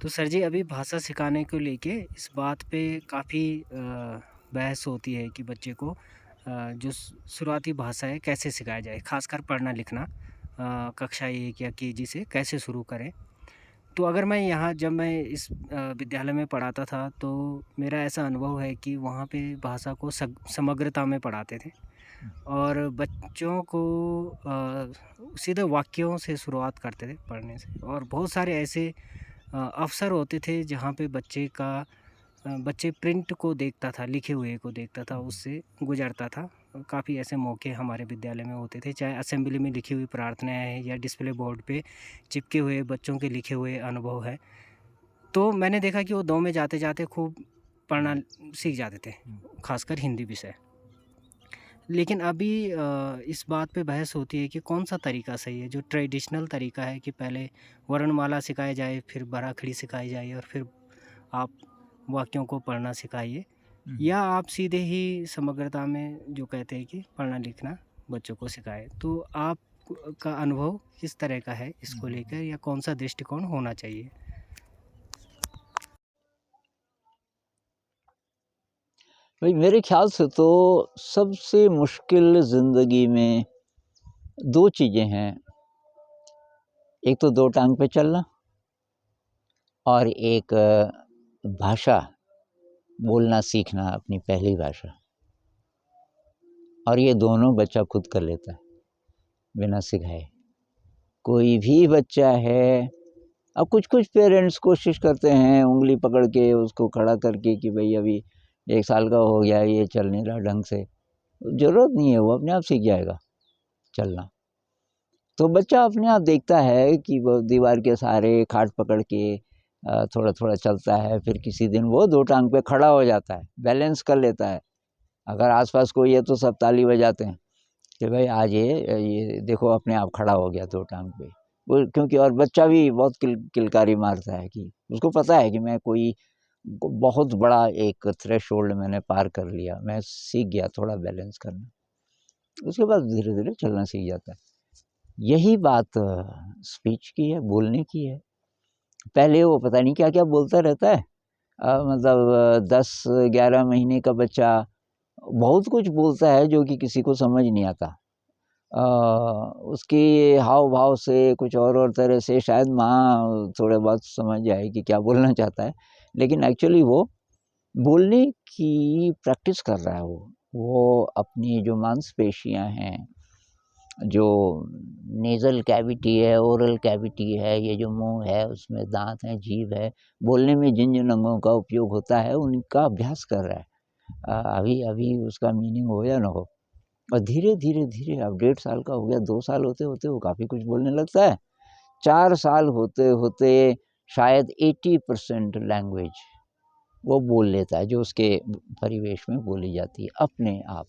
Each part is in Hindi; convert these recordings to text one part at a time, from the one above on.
तो सर जी अभी भाषा सिखाने को लेके इस बात पे काफ़ी बहस होती है कि बच्चे को जो शुरुआती भाषा है कैसे सिखाया जाए, खासकर पढ़ना लिखना कक्षा 1 या केजी से कैसे शुरू करें। तो अगर मैं यहाँ जब मैं इस विद्यालय में पढ़ाता था तो मेरा ऐसा अनुभव है कि वहाँ पे भाषा को समग्रता में पढ़ाते थे और बच्चों को सीधे वाक्यों से शुरुआत करते थे पढ़ने से, और बहुत सारे ऐसे अवसर होते थे जहाँ पे बच्चे प्रिंट को देखता था, लिखे हुए को देखता था, उससे गुजरता था। काफ़ी ऐसे मौके हमारे विद्यालय में होते थे, चाहे असेंबली में लिखी हुई प्रार्थनाएँ हैं या डिस्प्ले बोर्ड पे चिपके हुए बच्चों के लिखे हुए अनुभव है। तो मैंने देखा कि वो 2 में जाते-जाते खूब पढ़ना सीख जाते थे, ख़ासकर हिंदी विषय। लेकिन अभी इस बात पे बहस होती है कि कौन-सा तरीका सही है, जो ट्रेडिशनल तरीका है कि पहले वर्णमाला सिखाई जाए, फिर बराखड़ी सिखाई जाए और फिर आप वाक्यों को पढ़ना सिखाइए, या आप सीधे ही समग्रता में जो कहते हैं कि पढ़ना-लिखना बच्चों को सिखाएँ। तो आप का अनुभव किस तरह का है इसको लेकर, या कौन-सा दृष्टिकोण होना चाहिए? भाई मेरे ख्याल से तो सबसे मुश्किल ज़िंदगी में 2 चीज़ें हैं। एक तो 2 टाँग पे चलना और एक भाषा बोलना सीखना, अपनी पहली भाषा। और ये दोनों बच्चा खुद कर लेता है, बिना सिखाए। कोई भी बच्चा है, अब कुछ-कुछ पेरेंट्स कोशिश करते हैं उँगली पकड़ के उसको खड़ा करके कि भई अभी 1 साल का हो गया है, ये चल नहीं रहा ढंग से। ज़रूरत नहीं है, वो अपने आप सीख जाएगा चलना। तो बच्चा अपने आप देखता है कि वो दीवार के सहारे खाट पकड़ के थोड़ा-थोड़ा चलता है, फिर किसी दिन वो 2 टाँग पे खड़ा हो जाता है, बैलेंस कर लेता है। अगर आस-पास कोई है तो सब ताली बजाते हैं कि भाई आज ये देखो अपने आप खड़ा हो गया 2 टाँग पे। वो क्योंकि और बच्चा भी बहुत किलकारी मारता है कि उसको पता है कि मैं कोई बहुत बड़ा एक थ्रेशोल्ड मैंने पार कर लिया, मैं सीख गया थोड़ा बैलेंस करना। उसके बाद धीरे-धीरे चलना सीख जाता है। यही बात स्पीच की है, बोलने की है। पहले वो पता नहीं क्या-क्या बोलता रहता है। मतलब 10-11 महीने का बच्चा बहुत कुछ बोलता है जो कि किसी को समझ नहीं आता। अ, उसके हाव-भाव से कुछ और तरह से शायद माँ थोड़ा बहुत समझ जाए कि क्या बोलना चाहता है। लेकिन एक्चुअली वो बोलने की प्रैक्टिस कर रहा है वो। वो अपनी जो मांसपेशियाँ हैं, जो नेज़ल कैविटी है, ओरल कैविटी है, ये जो मुँह है, उसमें दाँत हैं, जीभ है, बोलने में जिन-जिन अंगों का उपयोग होता है, उनका अभ्यास कर रहा है। अभी उसका मीनिंग हो या ना हो, और धीरे-धीरे अब 1.5 साल का हो गया, 2 साल होते-होते वो काफ़ी कुछ बोलने लगता है। 4 साल होते-होते शायद 80% लैंग्वेज वो बोल लेता है, जो उसके परिवेश में बोली जाती है, अपने आप।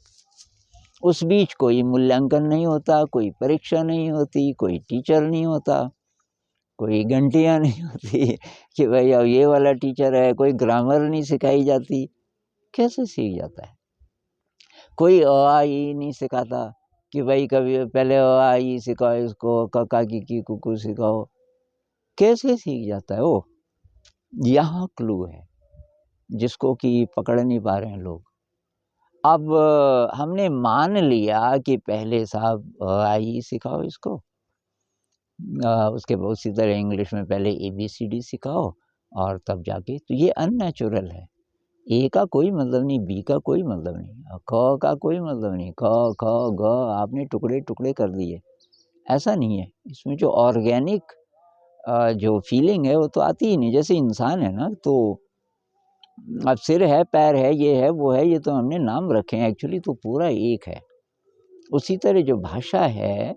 उस बीच कोई मूल्यांकन नहीं होता, कोई परीक्षा नहीं होती, कोई टीचर नहीं होता, कोई घंटियाँ नहीं होती कि भाई अब ये वाला टीचर है, कोई ग्रामर नहीं सिखाई जाती। कैसे सीख जाता है? कोई अ, आ, ई नहीं सिखाता कि भाई कभी पहले अ, आ, ई सिखाओ इसको, क, की, कु सिखाओ। कैसे सीख जाता है वो? यहाँ क्लू है, जिसको कि पकड़ नहीं पा रहे हैं लोग। अब हमने मान लिया कि पहले साहब अ, आ, ई सिखाओ इसको। उसके बाद उसी तरह इंग्लिश में पहले एबीसीडी सिखाओ और तब जाके, तो ये अननेचुरल है। ए का कोई मतलब नहीं, बी का कोई मतलब नहीं, क का कोई मतलब नहीं, ख, ख, ग आपने टुकड़े-टुकड़े कर दिए। ऐसा नहीं है। इसमें जो ऑर्गेनिक जो फीलिंग है वो तो आती ही नहीं। जैसे इंसान है ना, तो अब सिर है, पैर है, ये है, वो है, ये तो हमने नाम रखे हैं, एक्चुअली तो पूरा एक है। उसी तरह जो भाषा है,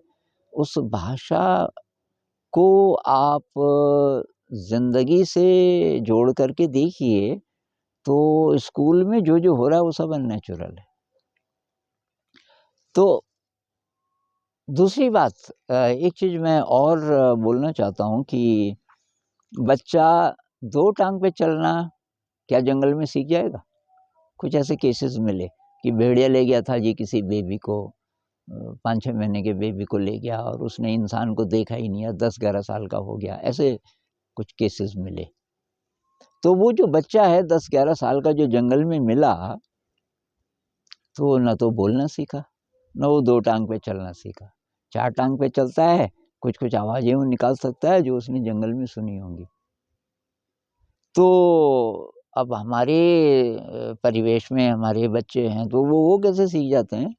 उस भाषा को आप ज़िंदगी से जोड़ कर के देखिए, तो स्कूल में जो-जो हो रहा है वो सब अननेचुरल है। तो दूसरी बात, एक चीज़ मैं और बोलना चाहता हूँ कि बच्चा 2 टाँग पे चलना क्या जंगल में सीख जाएगा? कुछ ऐसे केसेस मिले कि भेड़िया ले गया था जी किसी बेबी को, 5-6 महीने के बेबी को ले गया और उसने इंसान को देखा ही नहीं, 10-11 साल का हो गया। ऐसे कुछ केसेस मिले। तो वो जो बच्चा है 10-11 साल का जो जंगल में मिला, तो न तो बोलना सीखा, न वो 2 टाँग पे चलना सीखा। 4 टाँग पे चलता है, कुछ-कुछ आवाज़ें वो निकाल सकता है जो उसने जंगल में सुनी होंगी। तो अब हमारे परिवेश में हमारे बच्चे हैं, तो वो कैसे सीख जाते हैं?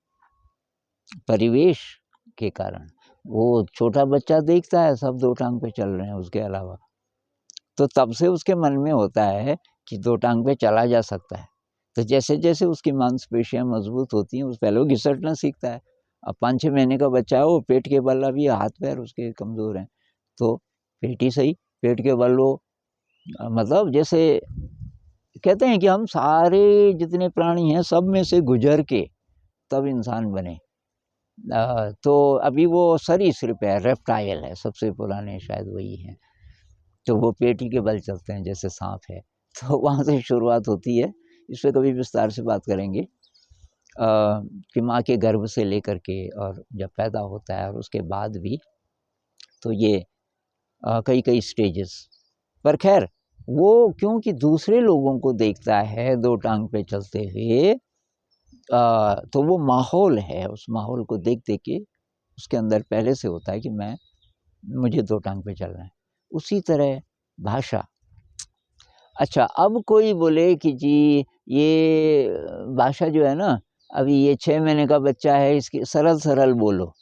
परिवेश के कारण। वो छोटा बच्चा देखता है सब 2 टाँग पे चल रहे हैं उसके अलावा, तो तब से उसके मन में होता है कि 2 टाँग पे चला जा सकता है। तो जैसे-जैसे उसकी मांसपेशियाँ मज़बूत होती हैं, उस पहले वो घिसटना सीखता है। अब 5-6 महीने का बच्चा है, वो पेट के बल अभी हाथ-पैर उसके कमज़ोर हैं, तो पेट ही सही, पेट के बल वो मतलब जैसे कहते हैं कि हम सारे जितने प्राणी हैं, सब में से गुज़र के तब इंसान बने। तो अभी वो सरीसृप है, रेप्टाइल है, सबसे पुराने शायद वही हैं। तो वो पेट ही के बल चलते हैं जैसे साँप है। तो वहाँ से शुरुआत होती है, इस पे कभी विस्तार से बात करेंगे। कि माँ के गर्भ से लेकर के और जब पैदा होता है और उसके बाद भी, तो ये कई-कई स्टेजेस। पर ख़ैर वो क्योंकि दूसरे लोगों को देखता है 2 टाँग पे चलते हुए, तो वो माहौल है, उस माहौल को देख-देख के उसके अंदर पहले से होता है कि मुझे 2 टाँग पे चलना है। उसी तरह भाषा। अच्छा, अब कोई बोले कि जी ये भाषा जो है ना, अभी ये 6 महीने का बच्चा है, इसकी सरल-सरल बोलो,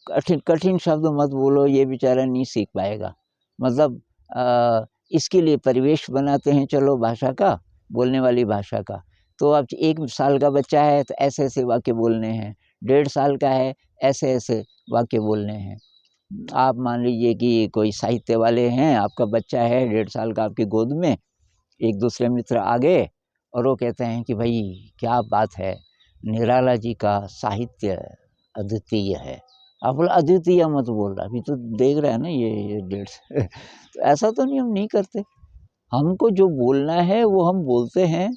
कठिन-कठिन शब्द मत बोलो, ये बेचारा नहीं सीख पाएगा। मतलब इसके लिए परिवेश बनाते हैं चलो भाषा का, बोलने वाली भाषा का। तो अब 1 साल का बच्चा है तो ऐसे-ऐसे वाक्य बोलने हैं, 1.5 साल का है, ऐसे-ऐसे वाक्य बोलने हैं। आप मान लीजिए कि कोई साहित्य वाले हैं, आपका बच्चा है 1.5 साल का आपकी गोद में, एक दूसरे मित्र आ गए और वो कहते हैं कि भाई क्या बात है, निराला जी का साहित्य अद्वितीय है। आप बोला अद्वितीय मत बोल, अभी तो देख रहे हैं ना ये डेढ़ तो ऐसा तो नहीं, हम नहीं करते। हमको जो बोलना है वो हम बोलते हैं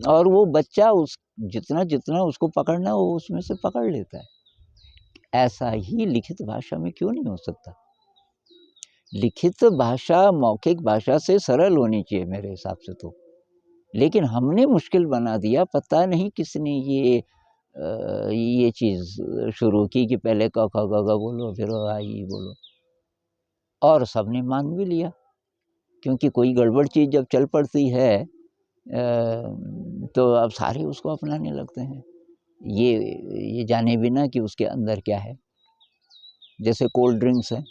और वो बच्चा उस जितना उसको पकड़ना है वो उसमें से पकड़ लेता है। ऐसा ही लिखित भाषा में क्यों नहीं हो सकता? लिखित भाषा मौखिक भाषा से सरल होनी चाहिए मेरे हिसाब से तो। लेकिन हमने मुश्किल बना दिया, पता नहीं किसने ये चीज़ शुरू की कि पहले क, ख, ग, घ बोलो, फिर अ, आ, ई बोलो और सबने मान भी लिया, क्योंकि कोई गड़बड़ चीज़ जब चल पड़ती है तो अब सारे उसको अपनाने लगते हैं। ये ये जाने बिना कि उसके अंदर क्या है। जैसे कोल्ड ड्रिंक्स है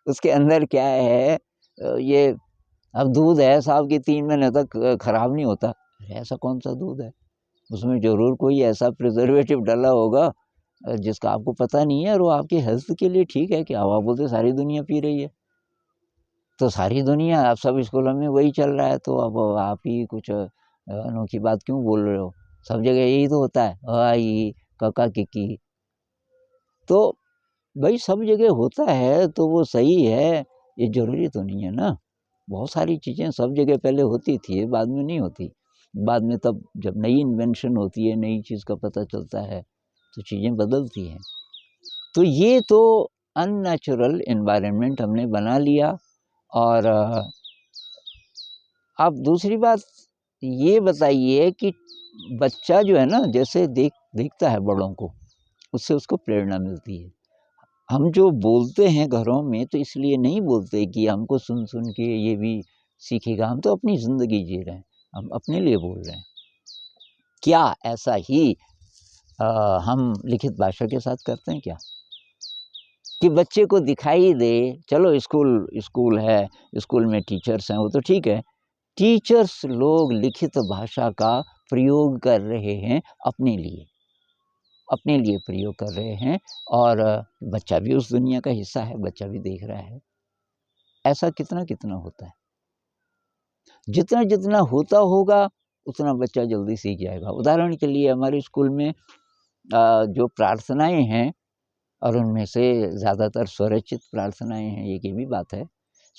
उसके अंदर क्या है, ये अब दूध है साहब कि 3 महीने तक खराब नहीं होता। ऐसा कौन-सा दूध है? उसमें ज़रूर कोई ऐसा प्रिज़र्वेटिव डला होगा जिसका आपको पता नहीं है और वो आपकी हेल्थ के लिए ठीक है क्या? अब आप बोलते सारी दुनिया पी रही है। तो सारी दुनिया अब सब स्कूलों में वही चल रहा है, तो अब आप ही कुछ अनोखी बात क्यों बोल रहे हो? सब जगह यही तो होता है, अ, आ, इ, ई, क, ख, कि, की। तो भई सब जगह होता है तो वो सही है, ये ज़रूरी तो नहीं है ना। बहुत सारी चीज़ें सब जगह पहले होती थी, बाद में नहीं होती। बाद में तब जब नई इन्वेंशन होती है, नई चीज़ का पता चलता है, तो चीज़ें बदलती हैं। तो ये तो अननेचुरल एनवायरनमेंट हमने बना लिया और अब दूसरी बात ये बताइए कि बच्चा जो है ना, जैसे देखता है बड़ों को, उससे उसको प्रेरणा मिलती है। हम जो बोलते हैं घरों में तो इसलिए नहीं बोलते कि हमको सुन-सुन के ये भी सीखेगा, हम तो अपनी ज़िंदगी जी रहे हैं, हम अपने लिए बोल रहे हैं। क्या ऐसा ही अ, हम लिखित भाषा के साथ करते हैं क्या? कि बच्चे को दिखाई दे, चलो स्कूल स्कूल है, स्कूल में टीचर्स हैं, वो तो ठीक है। टीचर्स लोग लिखित भाषा का प्रयोग कर रहे हैं अपने लिए प्रयोग कर रहे हैं और बच्चा भी उस दुनिया का हिस्सा है, बच्चा भी देख रहा है। ऐसा कितना-कितना होता है। जितना-जितना होता होगा, उतना बच्चा जल्दी सीख जाएगा। उदाहरण के लिए हमारे स्कूल में जो प्रार्थनाएँ हैं और उनमें से ज़्यादातर स्वरचित प्रार्थनाएँ हैं, एक ये भी बात है।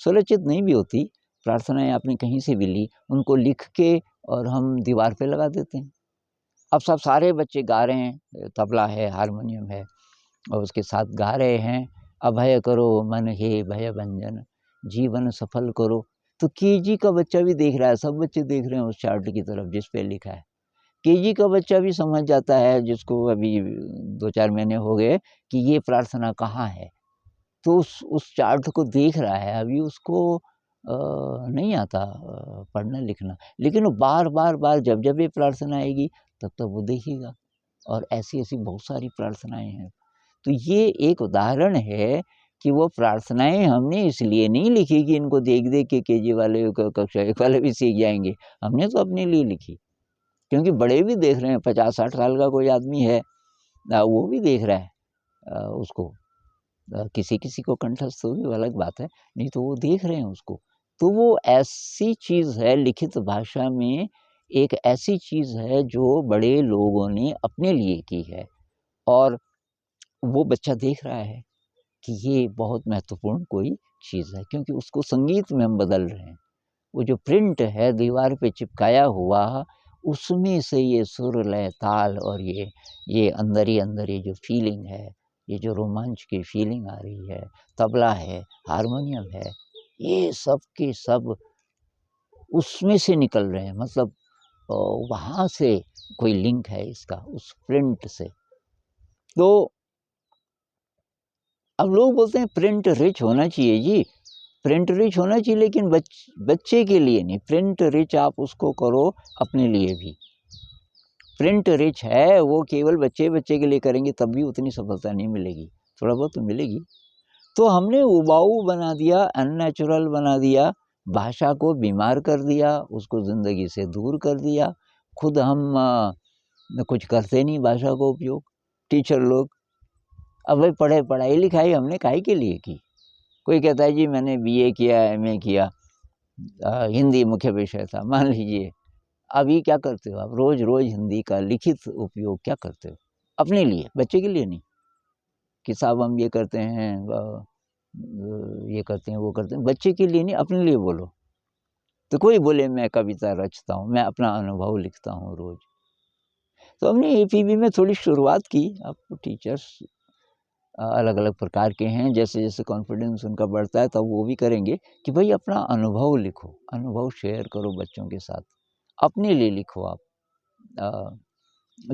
स्वरचित नहीं भी होती, प्रार्थनाएँ आपने कहीं से भी ली, उनको लिख के और हम दीवार पे लगा देते हैं। अब सब सारे बच्चे गा रहे हैं, तबला है, हारमोनियम है और उसके साथ गा रहे हैं, अभय करो मन हे भय भंजन, जीवन सफल करो। तो केजी का बच्चा भी देख रहा है, सब बच्चे देख रहे हैं उस चार्ट की तरफ जिस पे लिखा है। केजी का बच्चा भी समझ जाता है, जिसको अभी 2-4 महीने हो गए, कि ये प्रार्थना कहाँ है। तो उस चार्ट को देख रहा है, अभी उसको नहीं आता पढ़ना लिखना, लेकिन वो बार जब ये प्रार्थना आएगी तब वो देखेगा। और ऐसी-ऐसी बहुत सारी प्रार्थनाएँ हैं। तो ये एक उदाहरण है कि वो प्रार्थनाएँ हमने इसलिए नहीं लिखी कि इनको देख-देख के केजी वाले कक्षा 1 वाले भी सीख जाएँगे। हमने तो अपने लिए लिखी, क्योंकि बड़े भी देख रहे हैं, 50-60 साल का कोई आदमी है, वो भी देख रहा है उसको। किसी-किसी को कंठस्थ हो वो अलग बात है, नहीं तो वो देख रहे हैं उसको। तो वो ऐसी चीज़ है, लिखित भाषा में एक ऐसी चीज़ है जो बड़े लोगों ने अपने लिए की है, और वो बच्चा देख रहा है कि ये बहुत महत्वपूर्ण कोई चीज़ है, क्योंकि उसको संगीत में हम बदल रहे हैं। वो जो प्रिंट है दीवार पे चिपकाया हुआ, उसमें से ये सुर, लय, ताल और ये अंदर ही अंदर ये जो फ़ीलिंग है, ये जो रोमांच की फ़ीलिंग आ रही है, तबला है, हारमोनियम है, ये सब के सब उसमें से निकल रहे हैं। मतलब अ, वहाँ से कोई लिंक है इसका, उस प्रिंट से। तो अब लोग बोलते हैं प्रिंट रिच होना चाहिए जी, प्रिंट रिच होना चाहिए, लेकिन बच्चे के लिए नहीं। प्रिंट रिच आप उसको करो अपने लिए भी। प्रिंट रिच है वो केवल बच्चे के लिए करेंगे तब भी उतनी सफलता नहीं मिलेगी, थोड़ा बहुत तो मिलेगी। तो हमने उबाऊ बना दिया, अननेचुरल बना दिया, भाषा को बीमार कर दिया, उसको ज़िंदगी से दूर कर दिया। खुद हम कुछ करते नहीं भाषा का उपयोग, टीचर लोग। अब भाई पढ़ाई लिखाई हमने काहे के लिए की? कोई कहता है जी मैंने बीए किया, एमए किया, हिंदी मुख्य विषय था। मान लीजिए, अभी क्या करते हो आप? रोज़-रोज़ हिंदी का लिखित उपयोग क्या करते हो? अपने लिए, बच्चे के लिए नहीं, कि साहब हम ये करते हैं, ये करते हैं, वो करते हैं। बच्चे के लिए नहीं, अपने लिए बोलो। तो कोई बोले मैं कविता रचता हूँ, मैं अपना अनुभव लिखता हूँ रोज़। तो हमने एपीबी में थोड़ी शुरुआत की। अब टीचर्स अलग-अलग प्रकार के हैं, जैसे-जैसे कॉन्फिडेंस उनका बढ़ता है तब वो भी करेंगे कि भई अपना अनुभव लिखो, अनुभव शेयर करो बच्चों के साथ। अपने लिए लिखो आप।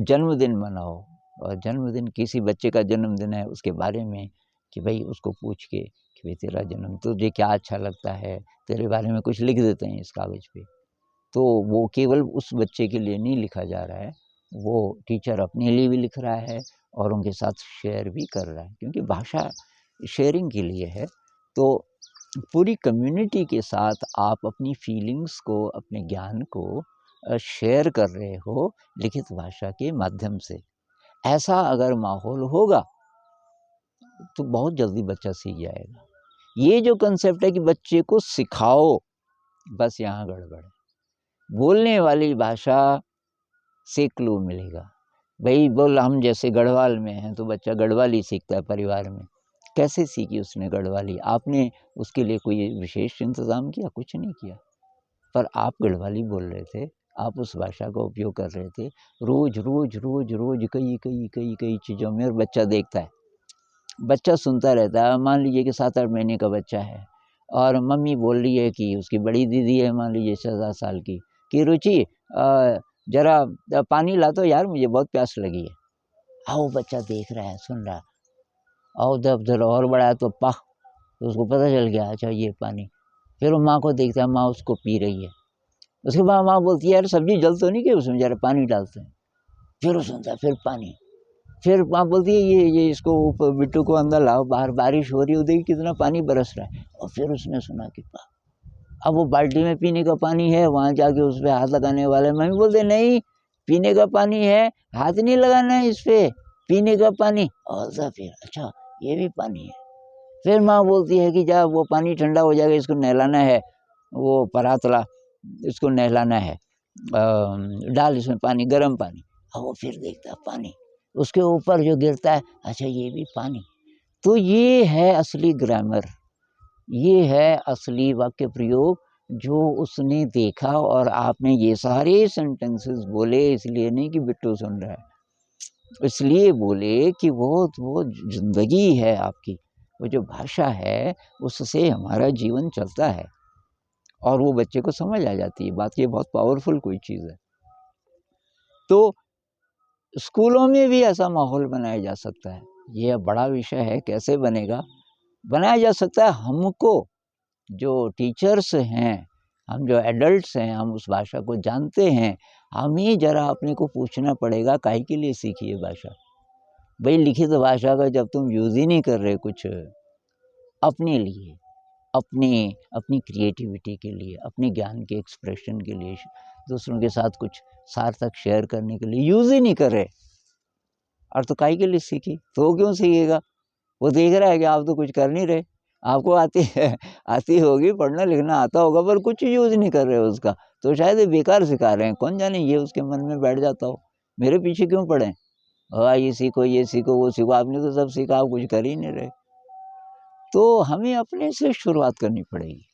जन्मदिन मनाओ, और जन्मदिन किसी बच्चे का जन्मदिन है उसके बारे में, कि भई उसको पूछ के कि भई तेरा जन्म तुझे क्या अच्छा लगता है? तेरे बारे में कुछ लिख देते हैं इस कागज़ पे। तो वो केवल उस बच्चे के लिए नहीं लिखा जा रहा है, वो टीचर अपने लिए भी लिख रहा है और उनके साथ शेयर भी कर रहा है, क्योंकि भाषा शेयरिंग के लिए है। तो पूरी कम्युनिटी के साथ आप अपनी फीलिंग्स को, अपने ज्ञान को शेयर कर रहे हो लिखित भाषा के माध्यम से। ऐसा अगर माहौल होगा, तो बहुत जल्दी बच्चा सीख जाएगा। ये जो कांसेप्ट है कि बच्चे को सिखाओ, बस यहाँ गड़बड़ है। बोलने वाली भाषा से क्लू मिलेगा। भई बोल, हम जैसे गढ़वाल में हैं, तो बच्चा गढ़वाली सीखता है परिवार में। कैसे सीखी उसने गढ़वाली? आपने उसके लिए कोई विशेष इंतज़ाम किया? कुछ नहीं किया। पर आप गढ़वाली बोल रहे थे, आप उस भाषा का उपयोग कर रहे थे। रोज़ कई चीज़ों में, और बच्चा देखता है। बच्चा सुनता रहता है। मान लीजिए कि 7-8 महीने का बच्चा है और मम्मी बोल रही है कि उसकी बड़ी दीदी है, मान लीजिए 6-7 साल की, कि रुचि ज़रा पानी ला दो यार, मुझे बहुत प्यास लगी है। हाँ, वो बच्चा देख रहा है, सुन रहा है, और जब ज़रा और बड़ा है तो तो उसको पता चल गया, अच्छा ये पानी। फिर वो माँ को देखता है, माँ उसको पी रही है। उसके बाद माँ बोलती है, यार सब्ज़ी जल तो नहीं गई, उसमें ज़रा पानी डालते हैं। फिर वो सुनता है, फिर पानी। फिर माँ बोलती है, ये इसको ऊपर, बिट्टू को अंदर लाओ, बाहर बारिश हो रही है, देखिए कितना पानी बरस रहा है। और फिर उसने सुना कि अब वो बाल्टी में पीने का पानी है, वहाँ जाके उस पे हाथ लगाने वाले। मम्मी बोलते नहीं, पीने का पानी है, हाथ नहीं लगाना है इस पे, पीने का पानी। और फिर अच्छा ये भी पानी है। फिर माँ बोलती है कि जा वो पानी ठंडा हो जाएगा, इसको नहलाना है, वो परातला, इसको नहलाना है, डाल इसमें पानी, गर्म पानी। और वो फिर देखता है पानी, उसके ऊपर जो गिरता है, अच्छा ये भी पानी। तो ये है असली ग्रामर, ये है असली वाक्य प्रयोग जो उसने देखा। और आपने ये सारे सेंटेंसेस बोले इसलिए नहीं कि बिट्टू सुन रहा है, इसलिए बोले कि वो ज़िंदगी है आपकी, वो जो भाषा है उससे हमारा जीवन चलता है। और वो बच्चे को समझ आ जाती है बात, ये बहुत पावरफुल कोई चीज़ है। तो स्कूलों में भी ऐसा माहौल बनाया जा सकता है। ये अब बड़ा विषय है, कैसे बनेगा? बनाया जा सकता है। हमको जो टीचर्स हैं, हम जो एडल्ट्स हैं, हम उस भाषा को जानते हैं, हम ही ज़रा अपने को पूछना पड़ेगा काहे के लिए सीखी ये भाषा? भई लिखित भाषा का जब तुम यूज़ ही नहीं कर रहे कुछ अपने लिए, अपनी अपनी क्रिएटिविटी के लिए, अपने ज्ञान के एक्सप्रेशन के लिए, दूसरों के साथ कुछ सार्थक शेयर करने के लिए यूज़ ही नहीं कर रहे, और तो काहे के लिए सीखी? तो वो क्यों सीखेगा? वो देख रहा है कि आप तो कुछ कर नहीं रहे। आपको आती है, आती होगी, पढ़ना लिखना आता होगा, पर कुछ यूज़ नहीं कर रहे हो उसका, तो शायद ये बेकार सिखा रहे हैं। कौन जाने ये उसके मन में बैठ जाता हो, मेरे पीछे क्यों पड़े हैं? ये सीखो, वो सीखो, आपने तो सब सीखा, आप कुछ कर ही नहीं रहे। तो हमें अपने से शुरुआत करनी पड़ेगी।